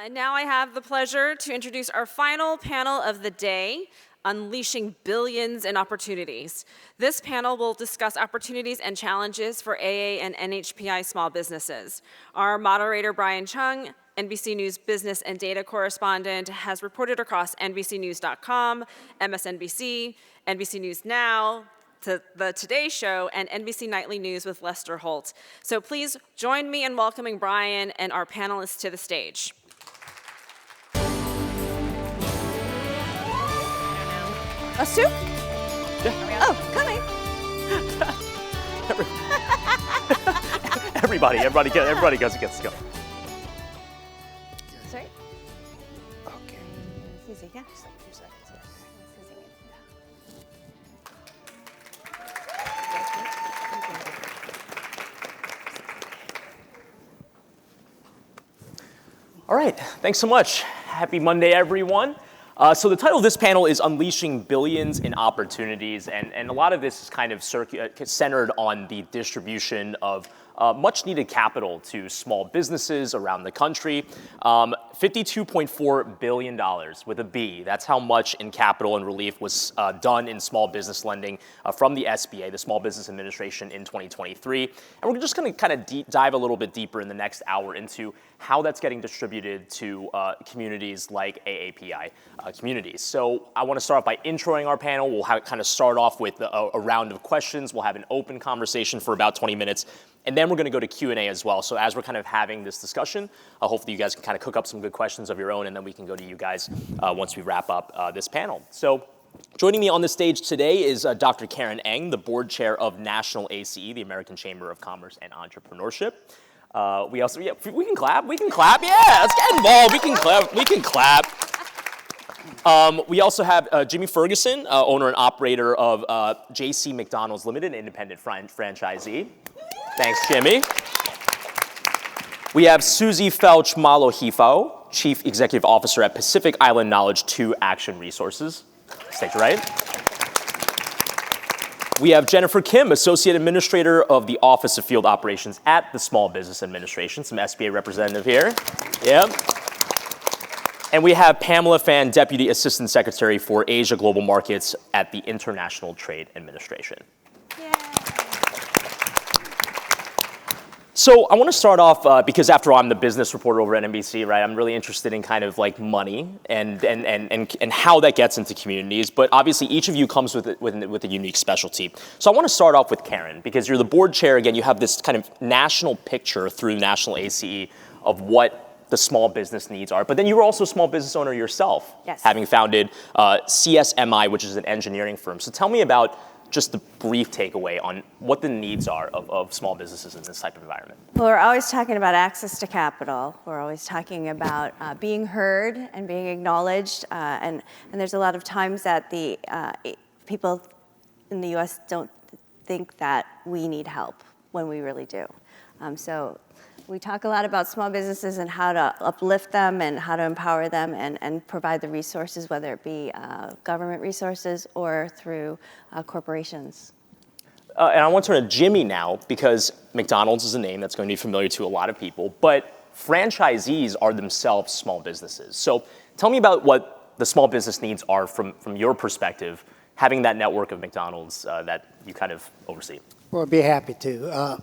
And now I have the pleasure to introduce our final panel of the day, Unleashing Billions in Opportunities. This panel will discuss opportunities and challenges for AA and NHPI small businesses. Our moderator, Brian Chung, NBC News business and data correspondent, has reported across NBCnews.com, MSNBC, NBC News Now, to the Today Show, and NBC Nightly News with Lester Holt. So please join me in welcoming Brian and our panelists to the stage. Us too? Yeah. Oh, coming. everybody gets to go. Sorry? Okay. It's easy, yeah. Just like a few seconds. All right, thanks so much. Happy Monday, everyone. So the title of this panel is Unleashing Billions in Opportunities, and a lot of this is kind of centered on the distribution of much needed capital to small businesses around the country. $52.4 billion with a B. That's how much in capital and relief was done in small business lending from the SBA, the Small Business Administration, in 2023. And we're just going to kind of dive a little bit deeper in the next hour into how that's getting distributed to communities like AAPI communities. So I want to start off by introing our panel. We'll kind of start off with a round of questions. We'll have an open conversation for about 20 minutes. And then we're going to go to Q&A as well. So as we're kind of having this discussion, hopefully you guys can kind of cook up some good questions of your own, and then we can go to you guys once we wrap up this panel. So joining me on the stage today is Dr. Karen Eng, the board chair of National ACE, the American Chamber of Commerce and Entrepreneurship. We also, we can clap, yeah, let's get involved, we can clap. We also have Jimmy Ferguson, owner and operator of JC McDonald's Limited, an independent franchisee. Thanks, Jimmy. We have Susie Felch Malo-Hifo, Chief Executive Officer at Pacific Island Knowledge 2 Action Resources. Stage right. We have Jennifer Kim, Associate Administrator of the Office of Field Operations at the Small Business Administration, some SBA representative here. Yeah. And we have Pamela Fan, Deputy Assistant Secretary for Asia Global Markets at the International Trade Administration. So I want to start off, because after all, I'm the business reporter over at NBC, right? I'm really interested in kind of like money and how that gets into communities. But obviously, each of you comes with a unique specialty. So I want to start off with Karen, because you're the board chair. Again, you have this kind of national picture through National ACE of what the small business needs are. But then you were also a small business owner yourself, yes, having founded CSMI, which is an engineering firm. So tell me about just the brief takeaway on what the needs are of small businesses in this type of environment. Well, we're always talking about access to capital. We're always talking about being heard and being acknowledged. And there's a lot of times that the people in the U.S. don't think that we need help when we really do. So we talk a lot about small businesses and how to uplift them and how to empower them and provide the resources, whether it be government resources or through corporations. And I want to turn to Jimmy now, because McDonald's is a name that's going to be familiar to a lot of people, but franchisees are themselves small businesses. So tell me about what the small business needs are from your perspective, having that network of McDonald's that you kind of oversee. Well, I'd be happy to.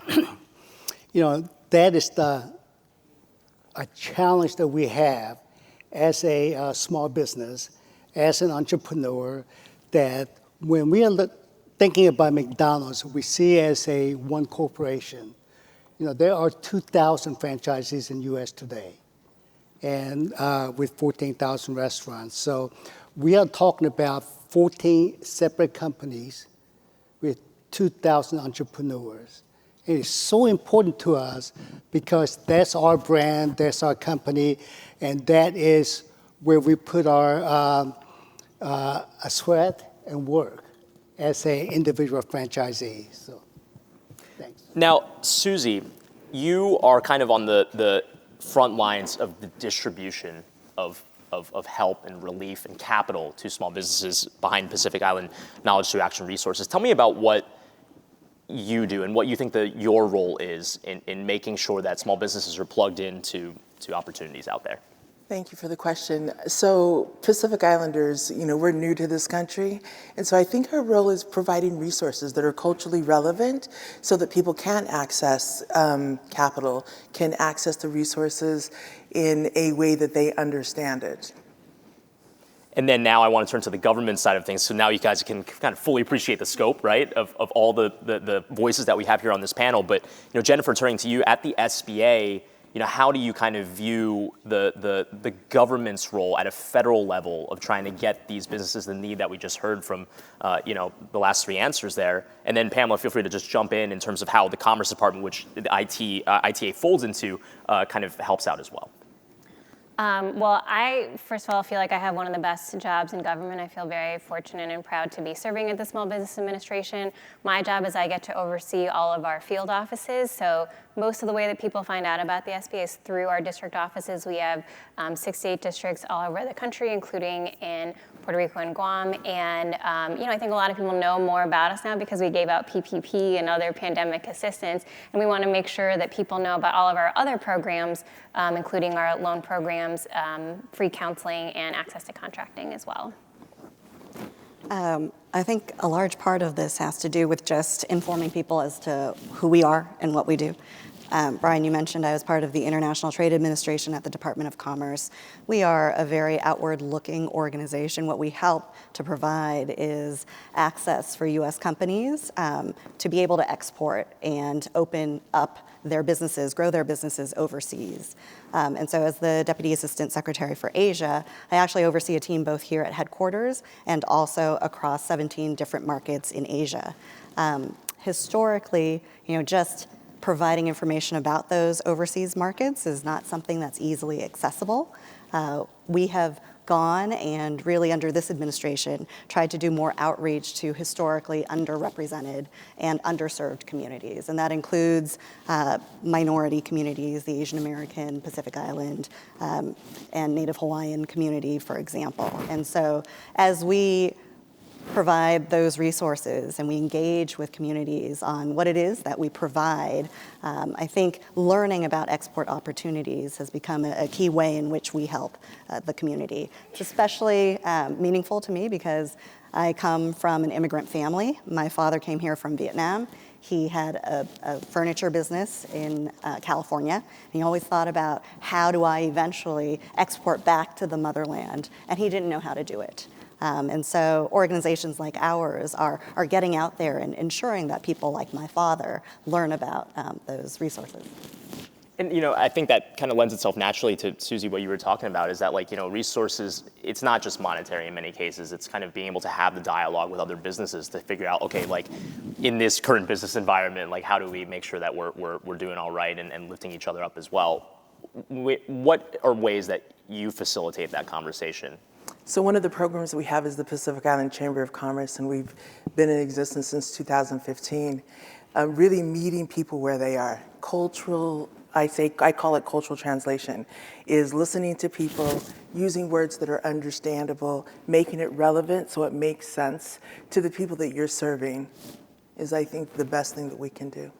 That is a challenge that we have as a small business, as an entrepreneur, that when we are thinking about McDonald's, we see it as a one corporation. There are 2,000 franchisees in the U.S. today, and with 14,000 restaurants. So we are talking about 14 separate companies with 2,000 entrepreneurs. It is so important to us because that's our brand, that's our company, and that is where we put our sweat and work as an individual franchisee. So, thanks. Now, Susie, you are kind of on the front lines of the distribution of help and relief and capital to small businesses behind Pacific Island Knowledge 2 Action Resources. Tell me about what you do and what you think your role is in making sure that small businesses are plugged into opportunities out there. Thank you for the question. So Pacific Islanders, we're new to this country, and so I think our role is providing resources that are culturally relevant so that people can access capital, can access the resources in a way that they understand it. And then now I want to turn to the government side of things. So now you guys can kind of fully appreciate the scope, right, of all the voices that we have here on this panel. But Jennifer, turning to you at the SBA, how do you kind of view the government's role at a federal level of trying to get these businesses the need that we just heard from, the last three answers there? And then Pamela, feel free to just jump in terms of how the Commerce Department, which the ITA folds into, kind of helps out as well. Well, I, first of all, feel like I have one of the best jobs in government. I feel very fortunate and proud to be serving at the Small Business Administration. My job is I get to oversee all of our field offices. So most of the way that people find out about the SBA is through our district offices. We have 6 to 8 districts all over the country, including in Puerto Rico and Guam. And I think a lot of people know more about us now because we gave out PPP and other pandemic assistance. And we want to make sure that people know about all of our other programs, including our loan programs, free counseling, and access to contracting as well. I think a large part of this has to do with just informing people as to who we are and what we do. Brian, you mentioned I was part of the International Trade Administration at the Department of Commerce. We are a very outward-looking organization. What we help to provide is access for U.S. companies to be able to export and open up their businesses, grow their businesses overseas. And so as the Deputy Assistant Secretary for Asia, I actually oversee a team both here at headquarters and also across 17 different markets in Asia. Historically, just providing information about those overseas markets is not something that's easily accessible. We have gone and really under this administration tried to do more outreach to historically underrepresented and underserved communities. And that includes minority communities, the Asian American, Pacific Island, and Native Hawaiian community, for example. And so as we provide those resources and we engage with communities on what it is that we provide, I think learning about export opportunities has become a key way in which we help the community. It's especially meaningful to me because I come from an immigrant family. My father came here from Vietnam. He had a furniture business in California. And he always thought about how do I eventually export back to the motherland, and he didn't know how to do it. And so organizations like ours are getting out there and ensuring that people like my father learn about those resources. And I think that kind of lends itself naturally to, Susie, what you were talking about is that resources, it's not just monetary in many cases. It's kind of being able to have the dialogue with other businesses to figure out, okay, in this current business environment, how do we make sure that we're doing all right and lifting each other up as well? What are ways that you facilitate that conversation? So one of the programs that we have is the Pacific Island Chamber of Commerce, and we've been in existence since 2015, really meeting people where they are. I call it cultural translation, is listening to people, using words that are understandable, making it relevant so it makes sense to the people that you're serving is, I think, the best thing that we can do.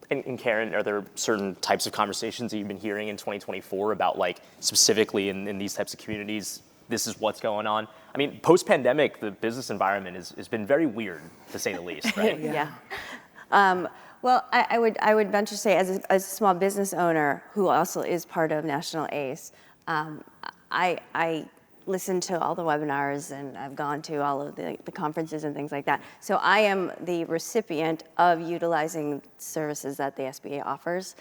And Karen, are there certain types of conversations that you've been hearing in 2024 about specifically in these types of communities, this is what's going on? I mean, post-pandemic, the business environment has been very weird, to say the least, right? Yeah. Well, I would venture to say, as a small business owner who also is part of National ACE, I listen to all the webinars and I've gone to all of the conferences and things like that. So I am the recipient of utilizing services that the SBA offers,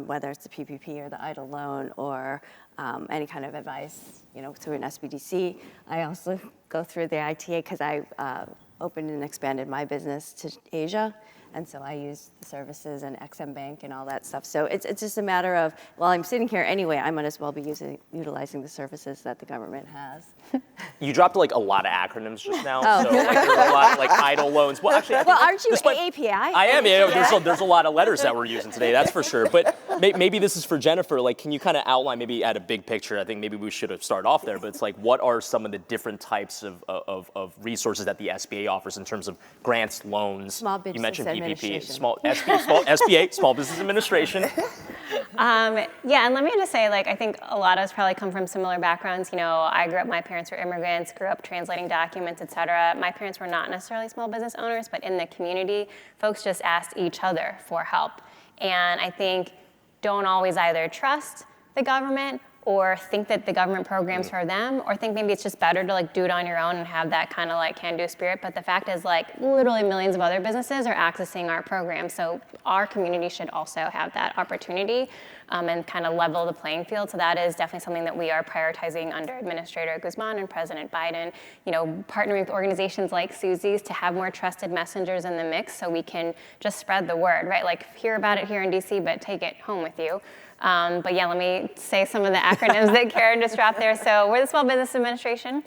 whether it's the PPP or the EIDL loan or any kind of advice, through an SBDC. I also go through the ITA because I opened and expanded my business to Asia. And so I use the services and XM Bank and all that stuff. So it's just a matter of, well, I'm sitting here anyway, I might as well be utilizing the services that the government has. You dropped a lot of acronyms just now. So there's a lot EIDL loans. Well, actually, aren't you API? I am. Yeah, there's a lot of letters that we're using today. That's for sure. But maybe this is for Jennifer. Can you kind of outline maybe at a big picture? I think maybe we should have started off there. But it's what are some of the different types of resources that the SBA offers in terms of grants, loans? Small business you mentioned PPP, administration. SBA, Small Business Administration. Yeah, and let me just say, like, I think a lot of us probably come from similar backgrounds. You know, I grew up, my parents were immigrants, grew up translating documents, et cetera. My parents were not necessarily small business owners, but in the community, folks just asked each other for help. And I think don't always either trust the government or think that the government program's for them, or think maybe it's just better to like do it on your own and have that kind of like can-do spirit. But the fact is, like, literally millions of other businesses are accessing our program, so our community should also have that opportunity and kind of level the playing field. So that is definitely something that we are prioritizing under Administrator Guzman and President Biden, you know, partnering with organizations like Susie's to have more trusted messengers in the mix so we can just spread the word, right? Like, hear about it here in DC, but take it home with you. But yeah, let me say some of the acronyms that Karen just dropped there. So we're the Small Business Administration.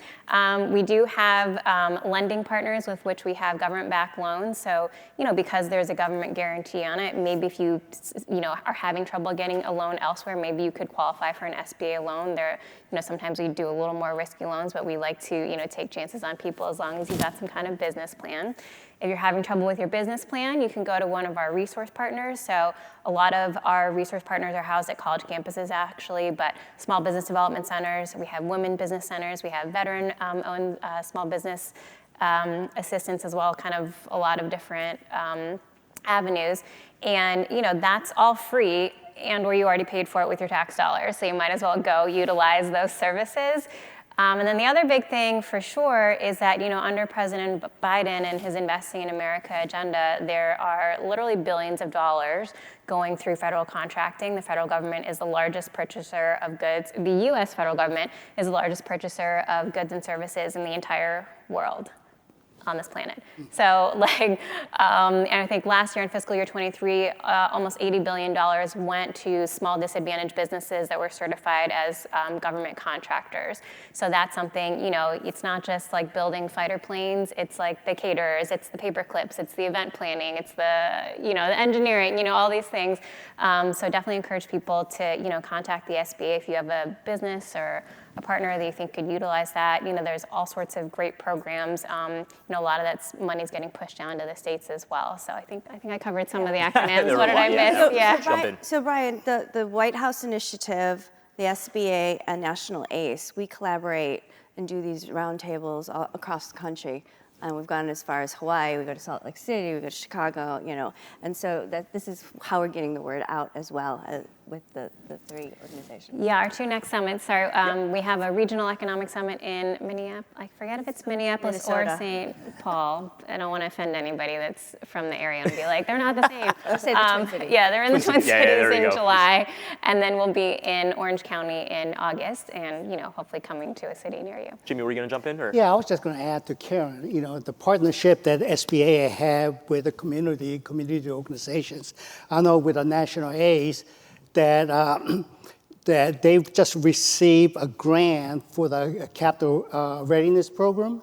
We do have lending partners with which we have government-backed loans. So, you know, because there's a government guarantee on it, maybe if you know, are having trouble getting a loan elsewhere, maybe you could qualify for an SBA loan. There, you know, sometimes we do a little more risky loans, but we like to, you know, take chances on people as long as you've got some kind of business plan. If you're having trouble with your business plan, you can go to one of our resource partners. So a lot of our resource partners are housed at college campuses, actually, but small business development centers. We have women business centers. We have veteran-owned small business assistance as well, kind of a lot of different avenues. And, you know, that's all free, and or you already paid for it with your tax dollars, so you might as well go utilize those services. And then the other big thing for sure is that, you know, under President Biden and his Investing in America agenda, there are literally billions of dollars going through federal contracting. The federal government is the largest purchaser of goods. The US federal government is the largest purchaser of goods and services in the entire world on this planet. So, like, and I think last year in fiscal year 23, almost $80 billion went to small disadvantaged businesses that were certified as government contractors. So that's something, you know, it's not just like building fighter planes, it's like the caterers, it's the paper clips, it's the event planning, it's the, you know, the engineering, you know, all these things. So definitely encourage people to, you know, contact the SBA if you have a business or a partner that you think could utilize that. You know, there's all sorts of great programs. You know, a lot of that money's getting pushed down to the states as well. So I think I covered some of the acronyms. What did I miss? Yeah. So Brian, the White House Initiative, the SBA, and National ACE, we collaborate and do these roundtables all across the country. And we've gone as far as Hawaii, we go to Salt Lake City, we go to Chicago, you know. And so this is how we're getting the word out as well with the three organizations. Yeah, our two next summits are, we have a regional economic summit in Minneapolis. I forget if it's Minneapolis Minnesota. or St. Paul. I don't want to offend anybody that's from the area and be like, they're not the same. I'll say the Twin Cities. Yeah, they're in the Twin there Cities we in go. July. And then we'll be in Orange County in August and, you know, hopefully coming to a city near you. Jimmy, were you going to jump in? Or? Yeah, I was just going to add to Karen, you know, the partnership that SBA have with the community organizations. I know with the National ACE that that they've just received a grant for the capital readiness program.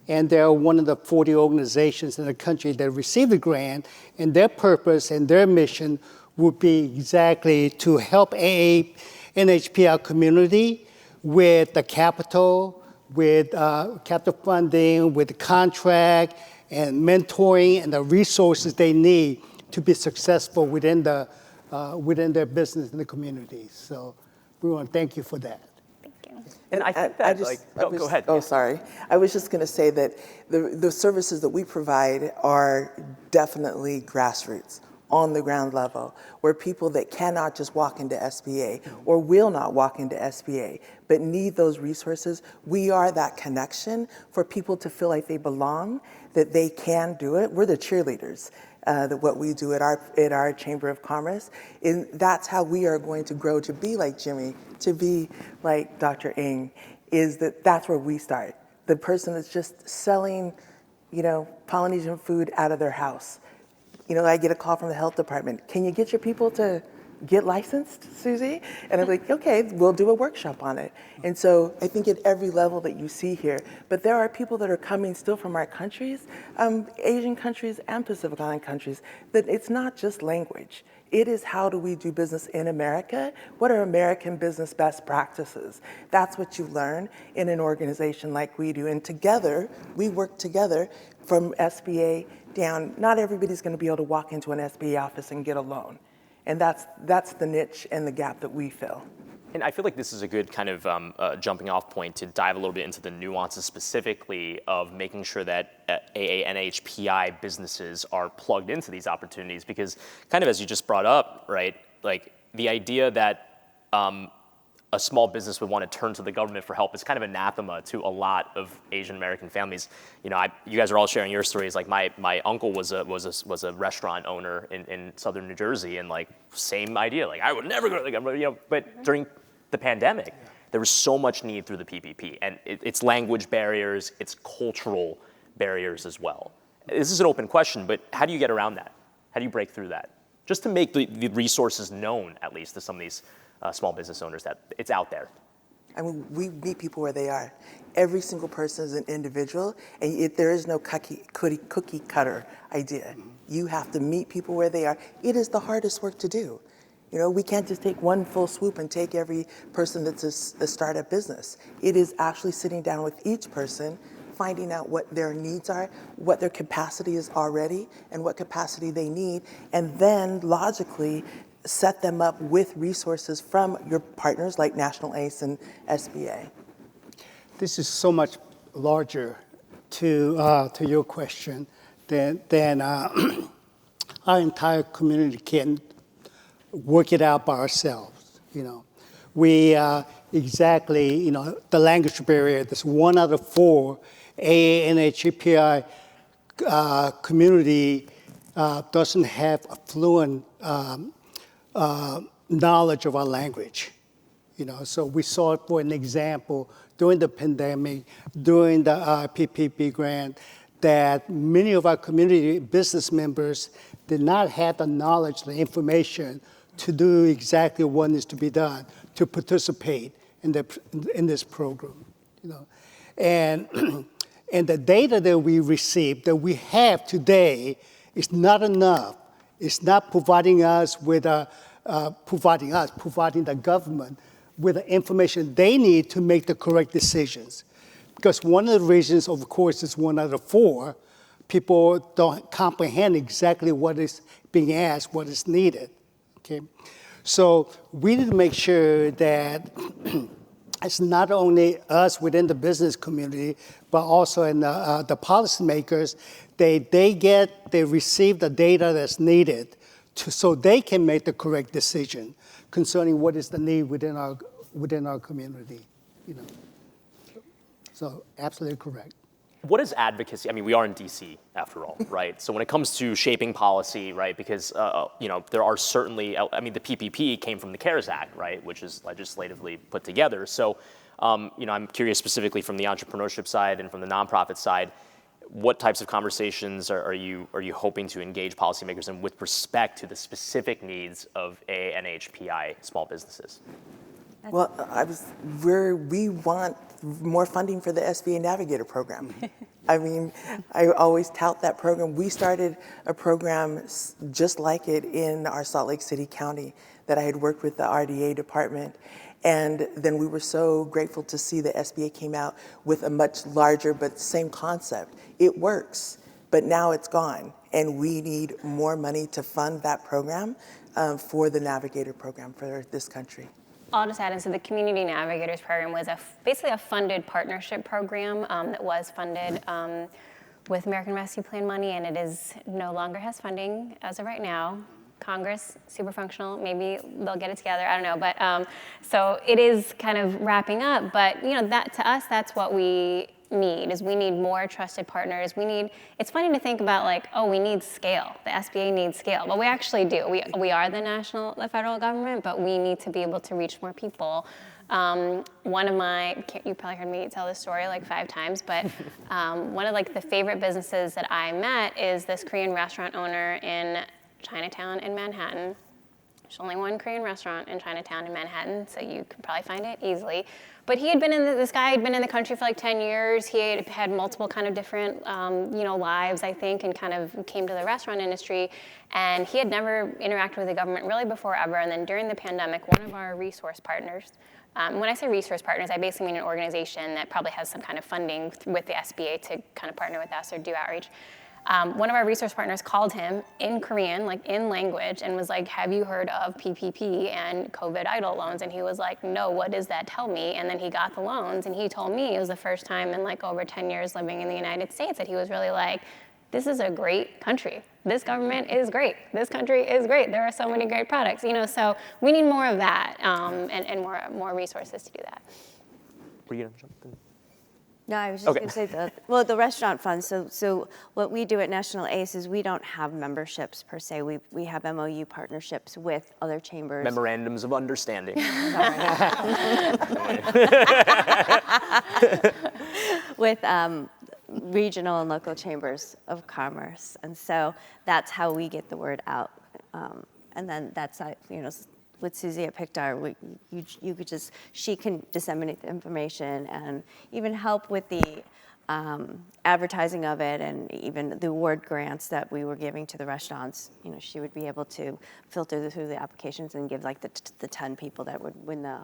And they're one of the 40 organizations in the country that received the grant. And their purpose and their mission would be exactly to help AA NHPI community with the capital, with capital funding, with the contract and mentoring and the resources they need to be successful within their business in the community. So we want to thank you for that. Thank you. And I think that, go ahead. Oh, sorry. I was just going to say that the services that we provide are definitely grassroots, on the ground level, where people that cannot just walk into SBA or will not walk into SBA, but need those resources, we are that connection for people to feel like they belong, that they can do it. We're the cheerleaders. That what we do at our Chamber of Commerce, and that's how we are going to grow to be like Jimmy, to be like Dr. Ng, is that's where we start. The person that's just selling, you know, Polynesian food out of their house. You know, I get a call from the health department. Can you get your people to get licensed, Susie? And I'm like, okay, we'll do a workshop on it. And so I think at every level that you see here, but there are people that are coming still from our countries, Asian countries and Pacific Island countries, that it's not just language. It is how do we do business in America? What are American business best practices? That's what you learn in an organization like we do. And together, we work together from SBA down. Not everybody's going to be able to walk into an SBA office and get a loan. And that's the niche and the gap that we fill. And I feel like this is a good kind of jumping off point to dive a little bit into the nuances specifically of making sure that AA and NHPI businesses are plugged into these opportunities, because kind of as you just brought up, right, like the idea that a small business would want to turn to the government for help is kind of anathema to a lot of Asian American families. You know, you guys are all sharing your stories. Like my uncle was a restaurant owner in southern New Jersey, and like same idea. Like I would never go to the government, you know. But during the pandemic, there was so much need through the PPP, and it's language barriers, it's cultural barriers as well. This is an open question, but how do you get around that? How do you break through that? Just to make the resources known, at least to some of these small business owners, that it's out there. I mean, we meet people where they are. Every single person is an individual, and there is no cookie cutter idea. You have to meet people where they are. It is the hardest work to do. You know, we can't just take one full swoop and take every person that's a startup business. It is actually sitting down with each person, finding out what their needs are, what their capacity is already, and what capacity they need, and then logically set them up with resources from your partners like National ACE and SBA. This is so much larger to your question than our entire community can work it out by ourselves. You know, we exactly, you know, the language barrier. That's 1 out of 4 AA and HPI community doesn't have a fluent knowledge of our language. You know, so we saw it for an example during the pandemic, during the PPP grant, that many of our community business members did not have the knowledge, the information to do exactly what needs to be done to participate in this program. You know, and and the data that we received, that we have today, is not enough. It's not providing us with providing the government with the information they need to make the correct decisions. Because one of the reasons, of course, is 1 out of 4, people don't comprehend exactly what is being asked, what is needed. Okay, so we need to make sure that it's not only us within the business community, but also in the policymakers. They receive the data that's needed so they can make the correct decision concerning what is the need within our community. You know, so absolutely correct. What is advocacy? I mean, we are in DC after all, right? So when it comes to shaping policy, right, because you know, there are certainly, I mean, the PPP came from the CARES Act, right, which is legislatively put together. So, you know, I'm curious specifically from the entrepreneurship side and from the nonprofit side, what types of conversations are you hoping to engage policymakers in with respect to the specific needs of AA and HPI small businesses? Well, we want more funding for the SBA Navigator program. I mean, I always tout that program. We started a program just like it in our Salt Lake City County that I had worked with the RDA department. And then we were so grateful to see the SBA came out with a much larger but same concept. It works, but now it's gone. And we need more money to fund that program for the Navigator program for this country. I'll just add in, so the Community Navigators program was basically a funded partnership program that was funded with American Rescue Plan money, and it is no longer has funding as of right now. Congress, super functional, maybe they'll get it together, I don't know. But so it is kind of wrapping up, but you know, that to us, that's what we need, is we need more trusted partners. It's funny to think about like, oh, we need scale. The SBA needs scale, but we actually do. We are the federal government, but we need to be able to reach more people. You probably heard me tell this story like 5 times, but one of like the favorite businesses that I met is this Korean restaurant owner in Chinatown in Manhattan. There's only one Korean restaurant in Chinatown in Manhattan, so you could probably find it easily. But this guy had been in the country for like 10 years. He had multiple kind of different, lives, I think, and kind of came to the restaurant industry. And he had never interacted with the government really before ever. And then during the pandemic, one of our resource partners, when I say resource partners, I basically mean an organization that probably has some kind of funding with the SBA to kind of partner with us or do outreach. One of our resource partners called him in Korean, like in language, and was like, have you heard of PPP and COVID EIDL loans? And he was like, no, what does that tell me? And then he got the loans, and he told me it was the first time in like over 10 years living in the United States that he was really like, this is a great country. This government is great. This country is great. There are so many great products, so we need more of that and more resources to do that. Were you gonna jump in? No, I was just Okay. going to say the restaurant fund. So what we do at National ACE is we don't have memberships per se. We have MOU partnerships with other chambers. Memorandums of understanding. With regional and local chambers of commerce, and so that's how we get the word out. And then that's with Susie at PICTAR, you could she can disseminate the information and even help with the advertising of it, and even the award grants that we were giving to the restaurants. She would be able to filter through the applications and give like the 10 people that would win the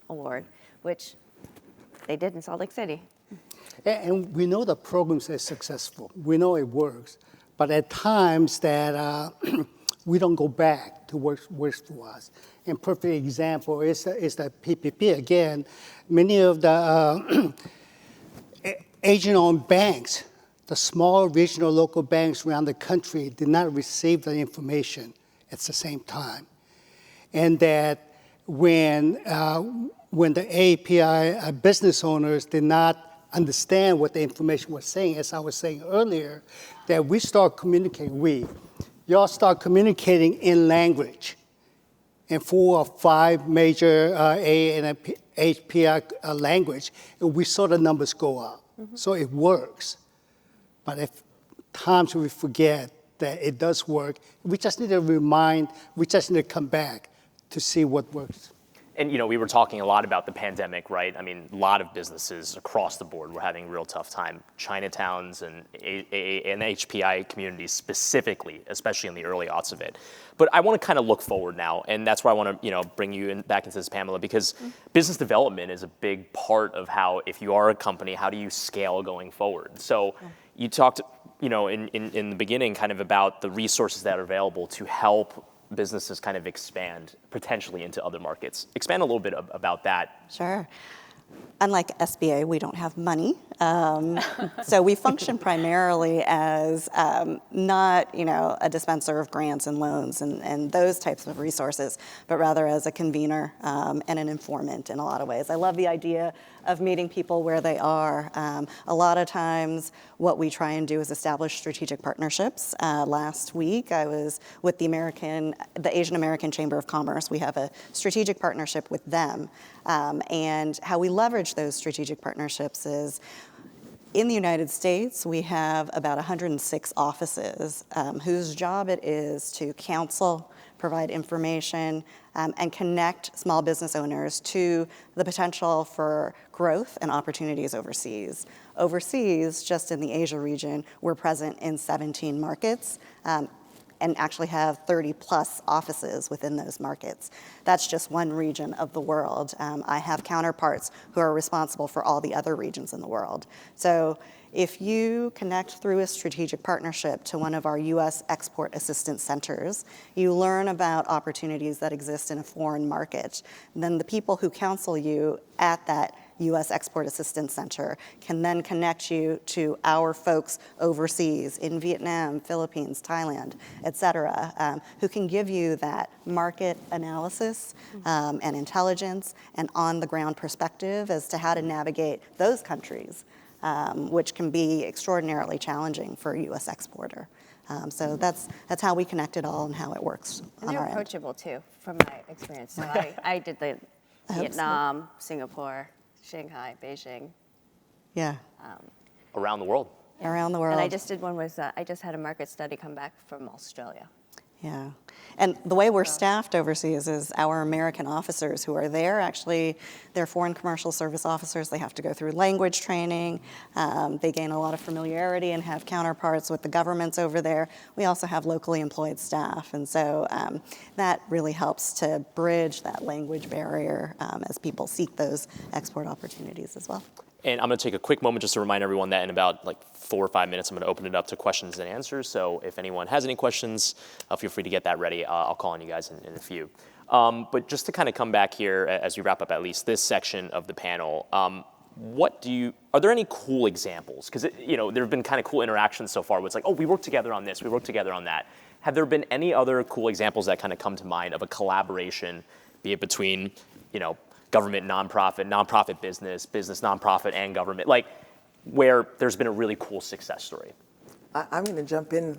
award, which they did in Salt Lake City. And we know the programs are successful. We know it works. But at times that we don't go back to what works for us. And perfect example is the PPP. Again, many of the agent-owned banks, the small regional local banks around the country did not receive the information at the same time. And that when the API business owners did not understand what the information was saying, as I was saying earlier, that we start communicating, y'all start communicating in language in 4 or 5 major A and API language, and we saw the numbers go up. Mm-hmm. So it works. But if times we forget that it does work, we just need to come back to see what works. And we were talking a lot about the pandemic, right? I mean, a lot of businesses across the board were having a real tough time. Chinatowns and HPI communities specifically, especially in the early aughts of it. But I want to kind of look forward now, and that's why I want to bring you back into this, Pamela, because business development is a big part of how, if you are a company, how do you scale going forward? So you talked, in the beginning, kind of about the resources that are available to help businesses kind of expand potentially into other markets. Expand a little bit about that. Sure. Unlike SBA, we don't have money. So we function primarily as not, a dispenser of grants and loans and those types of resources, but rather as a convener and an informant in a lot of ways. I love the idea of meeting people where they are. A lot of times what we try and do is establish strategic partnerships. Last week I was with the Asian American Chamber of Commerce. We have a strategic partnership with them. And how we leverage those strategic partnerships is, in the United States, we have about 106 offices whose job it is to counsel, provide information, and connect small business owners to the potential for growth and opportunities overseas. Overseas, just in the Asia region, we're present in 17 markets. And actually have 30 plus offices within those markets. That's just one region of the world. I have counterparts who are responsible for all the other regions in the world. So if you connect through a strategic partnership to one of our U.S. Export Assistance Centers, you learn about opportunities that exist in a foreign market. And then the people who counsel you at that U.S. Export Assistance Center can then connect you to our folks overseas in Vietnam, Philippines, Thailand, et cetera, who can give you that market analysis and intelligence and on-the-ground perspective as to how to navigate those countries, which can be extraordinarily challenging for a U.S. exporter. So that's how we connect it all and how it works And on they're our end. approachable too, from my experience. So I did the Vietnam, Singapore, Shanghai, Beijing. Yeah, Around the world. around the world. And I just did one with, I just had a market study come back from Australia. Yeah. And the way we're staffed overseas is our American officers who are there, actually, they're foreign commercial service officers. They have to go through language training. They gain a lot of familiarity and have counterparts with the governments over there. We also have locally employed staff. And so that really helps to bridge that language barrier as people seek those export opportunities as well. And I'm going to take a quick moment just to remind everyone that in about like 4 or 5 minutes, I'm going to open it up to questions and answers. So if anyone has any questions, feel free to get that ready. I'll call on you guys in a few. But just to kind of come back here as we wrap up at least this section of the panel, are there any cool examples? Because there have been kind of cool interactions so far where it's like, oh, we worked together on this, we worked together on that. Have there been any other cool examples that kind of come to mind of a collaboration, be it between, government, nonprofit, nonprofit business, business, nonprofit, and government, like where there's been a really cool success story? I'm going to jump in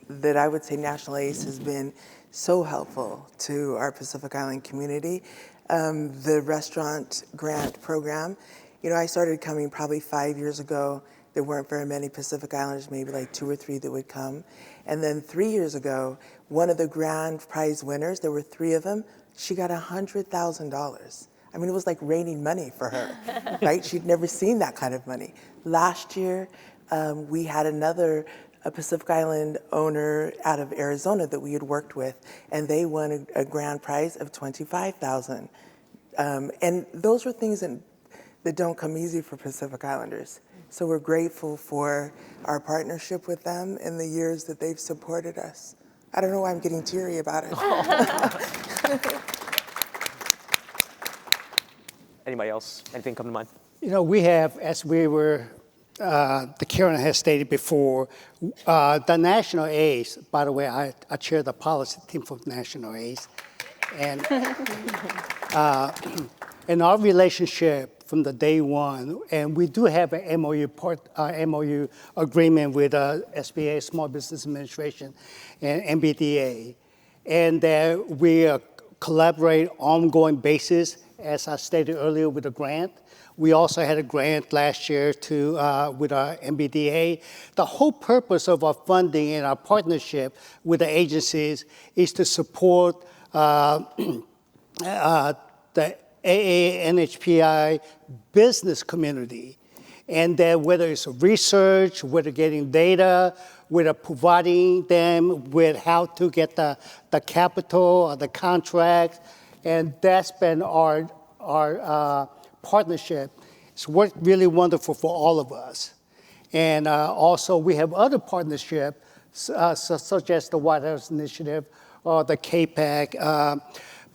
that I would say National ACE has been so helpful to our Pacific Island community. The restaurant grant program, I started coming probably 5 years ago. There weren't very many Pacific Islanders, maybe like 2 or 3 that would come. And then 3 years ago, one of the grand prize winners, there were 3 of them, she got $100,000. I mean, it was like raining money for her, right? She'd never seen that kind of money. Last year, we had a Pacific Island owner out of Arizona that we had worked with, and they won a grand prize of $25,000. And those were things that don't come easy for Pacific Islanders. So we're grateful for our partnership with them and the years that they've supported us. I don't know why I'm getting teary about it. Anybody else? Anything come to mind? We have, as the Karen has stated before, the National ACE, by the way, I chair the policy team for National ACE. And in our relationship from the day one, and we do have an MOU agreement with SBA, Small Business Administration, and MBDA, and that we collaborate on ongoing basis, as I stated earlier, with a grant. We also had a grant last year with our MBDA. The whole purpose of our funding and our partnership with the agencies is to support the AANHPI business community. And that whether it's research, whether getting data, whether providing them with how to get the capital or the contracts, and that's been our partnership. It's worked really wonderful for all of us. And also we have other partnerships, such as the White House Initiative or the KPAC,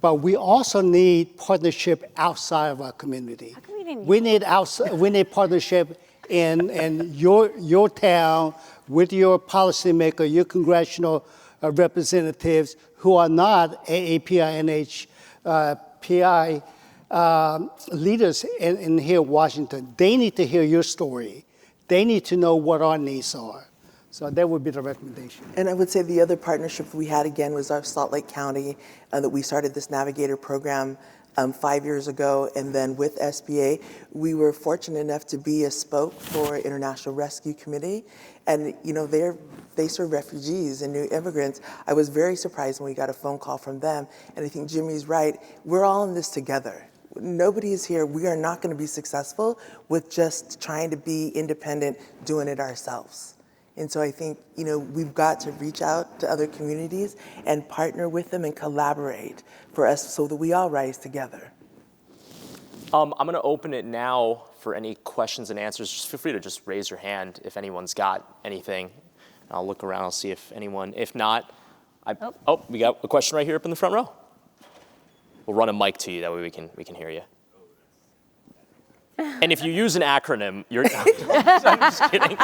but we also need partnership outside of our community. How come we didn't We need partnership in your town with your policymaker, your congressional representatives who are not AAPI, NHPI leaders in here in Washington. They need to hear your story. They need to know what our needs are. So that would be the recommendation. And I would say the other partnership we had again was our Salt Lake County, that we started this Navigator program 5 years ago, and then with SBA, we were fortunate enough to be a spoke for International Rescue Committee, and they serve refugees and new immigrants. I was very surprised when we got a phone call from them, and I think Jimmy's right. We're all in this together. Nobody is here. We are not going to be successful with just trying to be independent, doing it ourselves. And so I think, we've got to reach out to other communities and partner with them and collaborate for us so that we all rise together. I'm going to open it now for any questions and answers. Just feel free to just raise your hand if anyone's got anything. I'll look around, I'll see if anyone, if not, we got a question right here up in the front row. We'll run a mic to you, that way we can hear you. And if you use an acronym, you're I'm just kidding.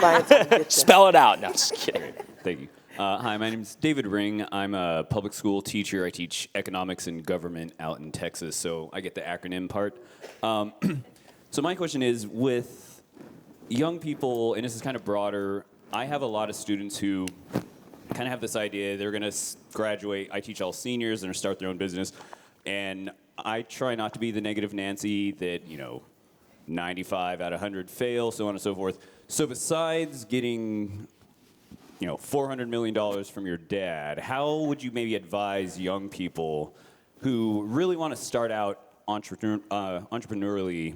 Spell it out. No, just kidding. Thank you. Hi, my name is David Ring. I'm a public school teacher. I teach economics and government out in Texas, so I get the acronym part. So my question is, with young people, and this is kind of broader, I have a lot of students who kind of have this idea they're going to graduate. I teach all seniors. They're going to start their own business. And I try not to be the negative Nancy that, 95 out of 100 fail, so on and so forth. So besides getting, $400 million from your dad, how would you maybe advise young people who really want to start out entrepreneurially,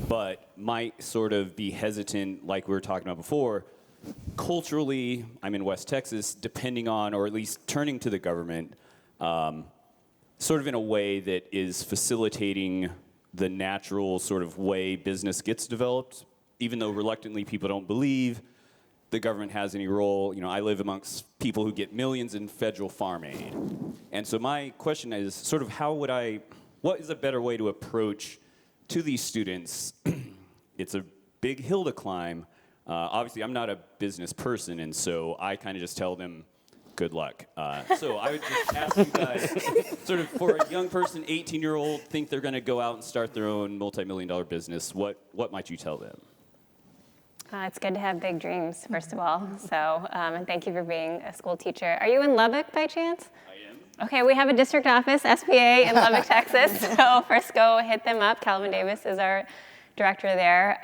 but might sort of be hesitant, like we were talking about before? Culturally, I'm in West Texas, depending on, or at least turning to the government, sort of in a way that is facilitating the natural sort of way business gets developed, even though reluctantly people don't believe the government has any role, I live amongst people who get millions in federal farm aid. And so my question is sort of what is a better way to approach to these students? It's a big hill to climb. Obviously, I'm not a business person, and so I kind of just tell them, good luck. So I would just ask you guys, sort of for a young person, 18-year-old, think they're going to go out and start their own multi-million-dollar business, what might you tell them? It's good to have big dreams, first of all. So, and thank you for being a school teacher. Are you in Lubbock by chance? I am. Okay, we have a district office, SBA, in Lubbock, Texas. So first go hit them up. Calvin Davis is our director there.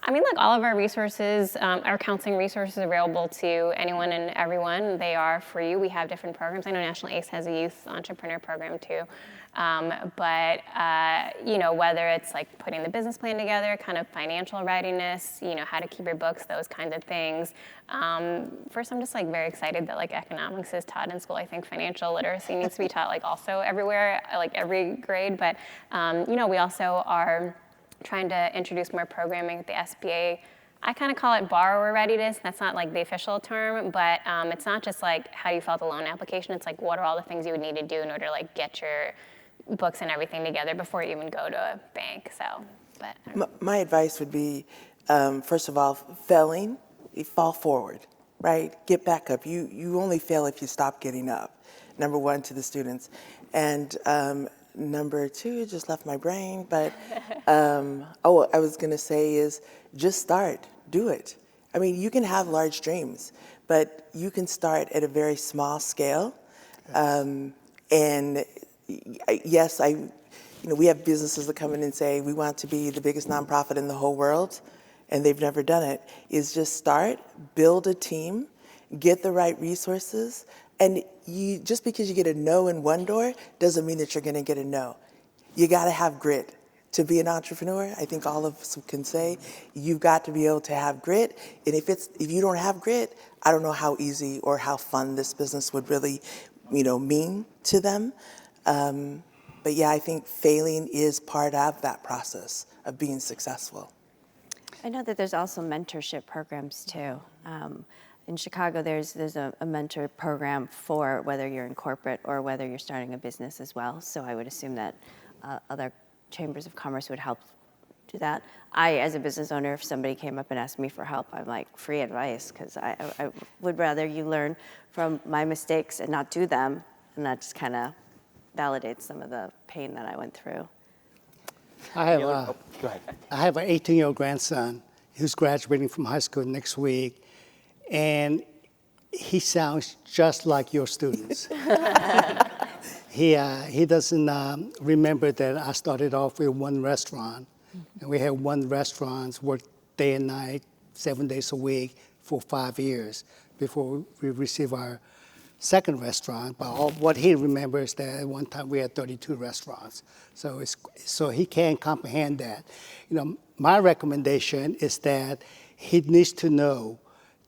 Look, all of our resources, our counseling resources are available to anyone and everyone. They are free. We have different programs. I know National ACE has a youth entrepreneur program too. Whether it's like putting the business plan together, kind of financial readiness, how to keep your books, those kinds of things. First, I'm just like very excited that like economics is taught in school. I think financial literacy needs to be taught like also everywhere, like every grade. But, we also are trying to introduce more programming at the SBA. I kind of call it borrower readiness. That's not like the official term, but it's not just like how do you fill out the loan application. It's like what are all the things you would need to do in order to like get your books and everything together before you even go to a bank. So, but My advice would be, first of all, failing, you fall forward, right? Get back up. You only fail if you stop getting up. Number one, to the students, and number two, it just left my brain, but I was gonna say is just start, do it. I mean, you can have large dreams, but you can start at a very small scale. And yes, we have businesses that come in and say, we want to be the biggest nonprofit in the whole world, and they've never done it, is just start, build a team, get the right resources, and just because you get a no in one door doesn't mean that you're gonna get a no. You gotta have grit. To be an entrepreneur, I think all of us can say, you've got to be able to have grit, and if you don't have grit, I don't know how easy or how fun this business would really, mean to them. But yeah, I think failing is part of that process of being successful. I know that there's also mentorship programs too. In Chicago, there's a mentor program for whether you're in corporate or whether you're starting a business as well. So I would assume that other chambers of commerce would help do that. I, as a business owner, if somebody came up and asked me for help, I'm like, free advice, because I would rather you learn from my mistakes and not do them, and that just kind of validates some of the pain that I went through. I have go ahead. I have an 18-year-old grandson who's graduating from high school next week, and he sounds just like your students. He doesn't remember that I started off with one restaurant, and we had one restaurant, worked day and night, 7 days a week for 5 years before we received our second restaurant. But what he remembers that at one time we had 32 restaurants. So he can't comprehend that. My recommendation is that he needs to know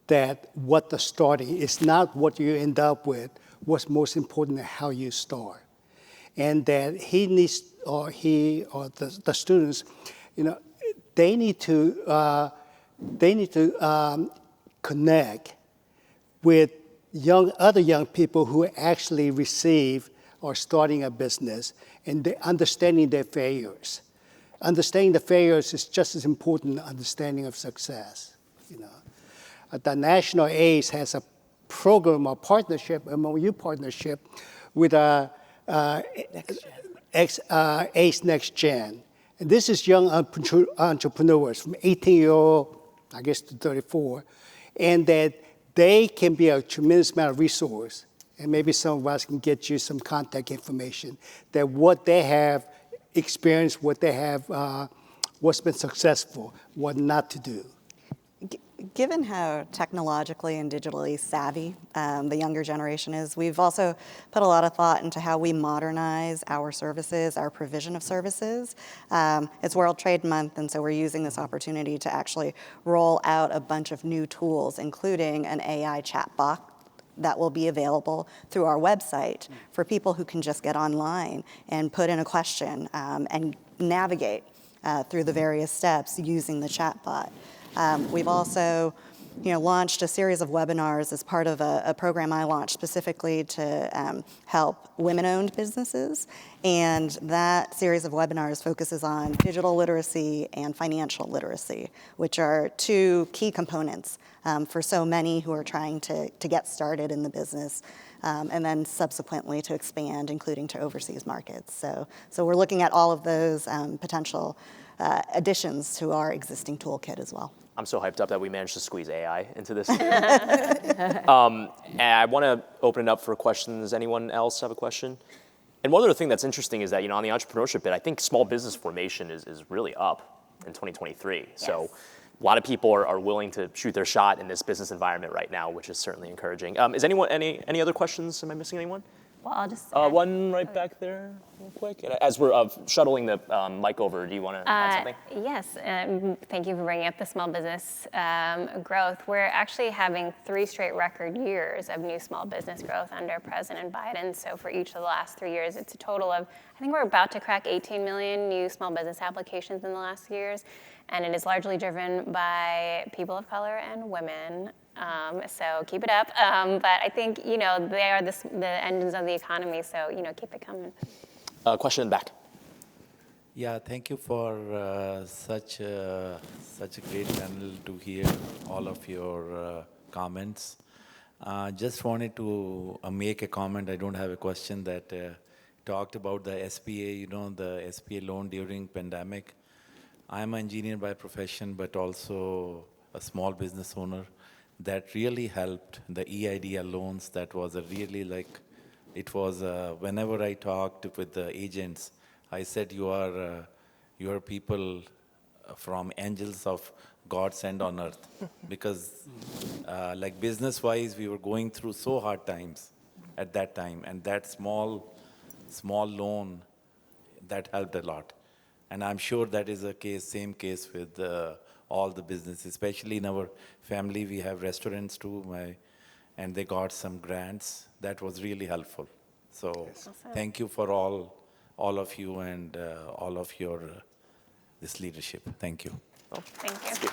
that what the starting is not what you end up with. What's most important is how you start, and that he needs, or the students, they need to connect with other young people who actually receive or starting a business, and understanding their failures. Understanding the failures is just as important as understanding of success. The National ACE has a program or partnership, MOU partnership, with ACE Next Gen. And this is young entrepreneurs from 18-year-old, I guess, to 34, and that they can be a tremendous amount of resource. And maybe some of us can get you some contact information that what they have experienced, what they have, what's been successful, what not to do. Given how technologically and digitally savvy the younger generation is, we've also put a lot of thought into how we modernize our services, our provision of services. It's World Trade Month, and so we're using this opportunity to actually roll out a bunch of new tools, including an AI chatbot that will be available through our website for people who can just get online and put in a question and navigate through the various steps using the chatbot. We've also launched a series of webinars as part of a program I launched specifically to help women-owned businesses. And that series of webinars focuses on digital literacy and financial literacy, which are two key components for so many who are trying to get started in the business, and then subsequently to expand, including to overseas markets. So we're looking at all of those potential additions to our existing toolkit as well. I'm so hyped up that we managed to squeeze AI into this. And I want to open it up for questions. Anyone else have a question? And one other thing that's interesting is that, on the entrepreneurship bit, I think small business formation is really up in 2023. Yes. So a lot of people are willing to shoot their shot in this business environment right now, which is certainly encouraging. Is anyone, any other questions? Am I missing anyone? Well, I'll just one right back there, real quick. And as we're shuttling the mic over, do you want to add something? Yes, thank you for bringing up the small business growth. We're actually having 3 straight record years of new small business growth under President Biden. So for each of the last 3 years, it's a total of, I think we're about to crack 18 million new small business applications in the last years. And it is largely driven by people of color and women. So keep it up. But I think, they are the engines of the economy, so, keep it coming. Question in the back. Yeah, thank you for such a great panel to hear all of your comments. Just wanted to make a comment. I don't have a question that talked about the SBA, the SBA loan during pandemic. I'm an engineer by profession, but also a small business owner. That really helped the EIDL loans. That was a really whenever I talked with the agents, I said, you are people from angels of God sent on earth. Because business-wise, we were going through so hard times at that time. And that small loan, that helped a lot. And I'm sure that is same case with all the businesses, especially in our family. We have restaurants too, and they got some grants. That was really helpful. So thank you for all of you and all of your this leadership. Thank you. Well, thank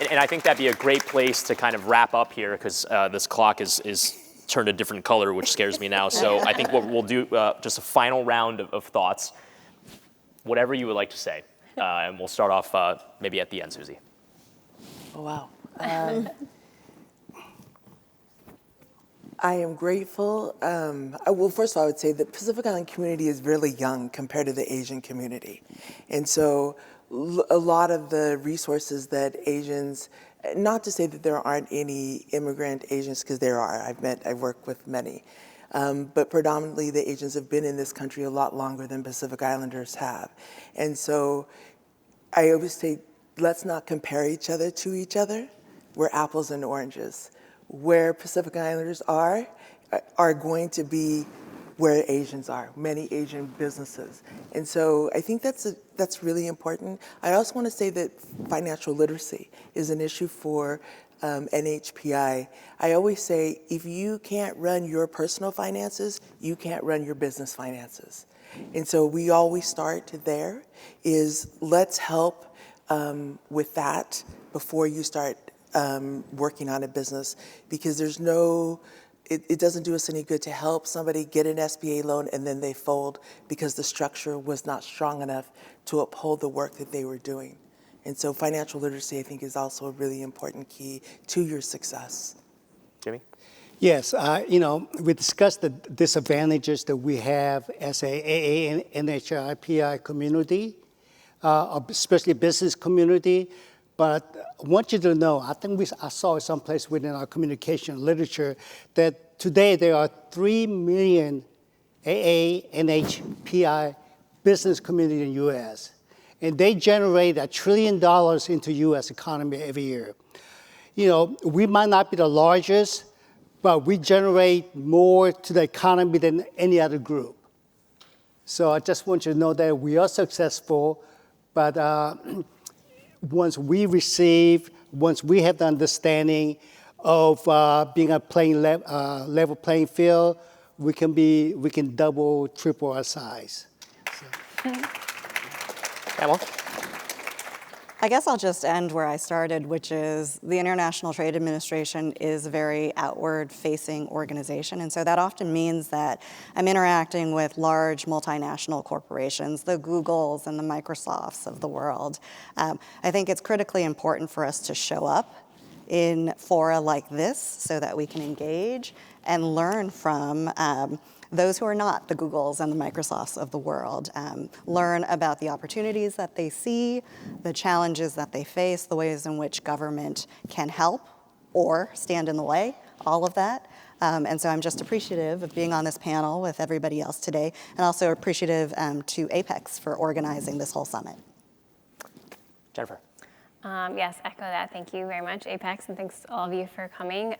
you. And I think that'd be a great place to kind of wrap up here, because this clock is turned a different color, which scares me now. So I think what we'll do, just a final round of thoughts. Whatever you would like to say. And we'll start off maybe at the end, Susie. Oh, wow. I am grateful. Well, first of all, I would say the Pacific Island community is really young compared to the Asian community. And so a lot of the resources that Asians, not to say that there aren't any immigrant Asians, because there are. I've worked with many. But predominantly the Asians have been in this country a lot longer than Pacific Islanders have. And so I always say, let's not compare each other to each other. We're apples and oranges. Where Pacific Islanders are going to be where Asians are, many Asian businesses. And so I think that's really important. I also want to say that financial literacy is an issue for NHPI. I always say, if you can't run your personal finances, you can't run your business finances. And so we always start there, is let's help with that before you start working on a business, because it doesn't do us any good to help somebody get an SBA loan and then they fold because the structure was not strong enough to uphold the work that they were doing. And so financial literacy, I think, is also a really important key to your success. Jimmy? Yes, we discussed the disadvantages that we have as a AA and NHIPI community, especially business community. But I want you to know, I think I saw it someplace within our communication literature, that today there are 3 million AA, NHPI business community in the U.S., and they generate $1 trillion into U.S. economy every year. We might not be the largest, but we generate more to the economy than any other group. So I just want you to know that we are successful, but once we have the understanding of being a level playing field, we can double, triple our size. So. Pamela? I guess I'll just end where I started, which is the International Trade Administration is a very outward-facing organization, and so that often means that I'm interacting with large multinational corporations, the Googles and the Microsofts of the world. I think it's critically important for us to show up in fora like this so that we can engage and learn from those who are not the Googles and the Microsofts of the world, learn about the opportunities that they see, the challenges that they face, the ways in which government can help or stand in the way, all of that. And so I'm just appreciative of being on this panel with everybody else today, and also appreciative to APAICS for organizing this whole summit. Jennifer? Yes, echo that. Thank you very much, APAICS, and thanks all of you for coming.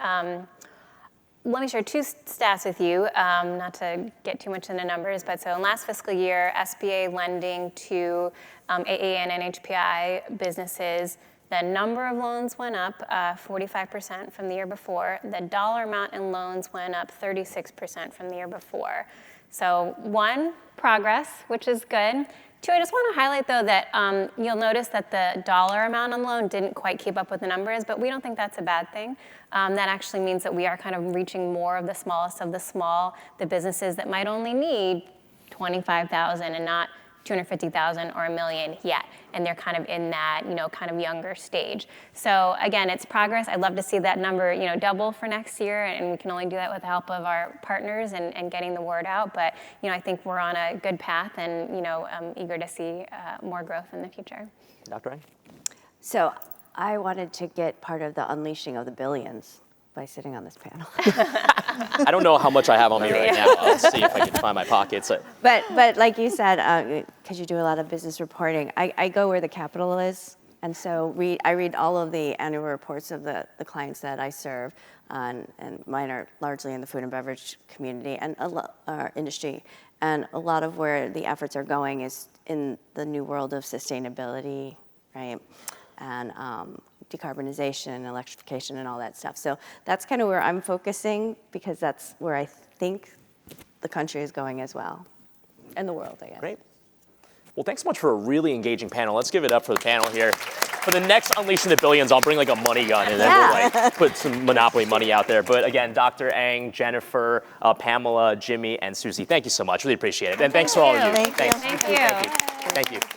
Let me share two stats with you, not to get too much into numbers, but so in last fiscal year, SBA lending to AA and NHPI businesses, the number of loans went up 45% from the year before. The dollar amount in loans went up 36% from the year before. So one, progress, which is good. Two, I just want to highlight, though, that you'll notice that the dollar amount on loan didn't quite keep up with the numbers, but we don't think that's a bad thing. That actually means that we are kind of reaching more of the smallest of the small, the businesses that might only need $25,000 and not $250,000 or $1 million yet, and they're kind of in that, kind of younger stage. So again, it's progress. I'd love to see that number, double for next year, and we can only do that with the help of our partners and getting the word out. But I think we're on a good path, and I'm eager to see more growth in the future. Dr. Eng? So I wanted to get part of the unleashing of the billions by sitting on this panel. I don't know how much I have on me right now. I'll see if I can find my pockets. But like you said, because you do a lot of business reporting, I go where the capital is. And so I read all of the annual reports of the clients that I serve, and mine are largely in the food and beverage community and industry. And a lot of where the efforts are going is in the new world of sustainability, right? And decarbonization, electrification, and all that stuff. So that's kind of where I'm focusing, because that's where I think the country is going as well, and the world, I guess. Great. Well, thanks so much for a really engaging panel. Let's give it up for the panel here. For the next Unleashing the Billions, I'll bring like a money gun and then we'll put some Monopoly money out there. But again, Dr. Eng, Jennifer, Pamela, Jimmy, and Susie, thank you so much. Really appreciate it. And thanks for all of you. Thank you. Thanks. Thank you. Thank you.